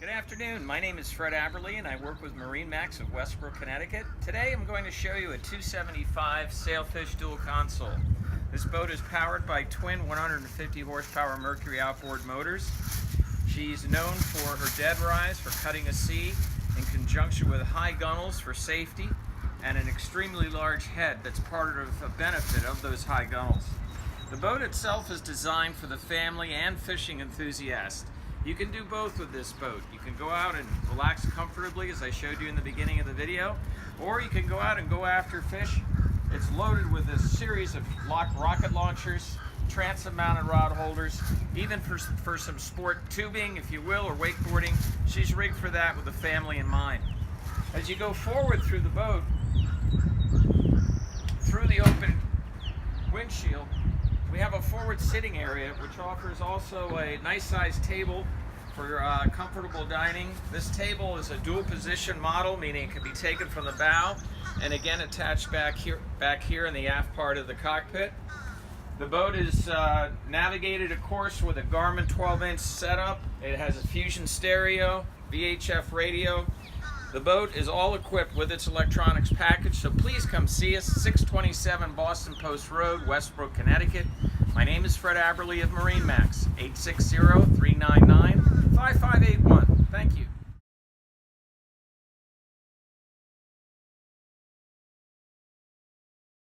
Good afternoon. My name is Fred Aberly and I work with MarineMax of Westbrook, Connecticut. Today I'm going to show you a 275 Sailfish dual console. This boat is powered by twin 150 horsepower Mercury outboard motors. She's known for her dead rise for cutting a sea in conjunction with high gunnels for safety and an extremely large head that's part of a benefit of those high gunnels. The boat itself is designed for the family and fishing enthusiast. You can do both with this boat. You can go out and relax comfortably, as I showed you in the beginning of the video, or you can go out and go after fish. It's loaded with a series of rocket launchers, transom-mounted rod holders, even for some sport tubing, if you will, or wakeboarding. She's rigged for that with the family in mind. As you go forward through the boat, through the open windshield, we have a forward sitting area, which offers also a nice sized table for comfortable dining. This table is a dual position model, meaning it can be taken from the bow and again attached back here in the aft part of the cockpit. The boat is navigated, of course, with a Garmin 12-inch setup. It has a Fusion stereo, VHF radio. The boat is all equipped with its electronics package, so please come see us, 627 Boston Post Road, Westbrook, Connecticut. My name is Fred Aberly of MarineMax, 860-399-5581. Thank you.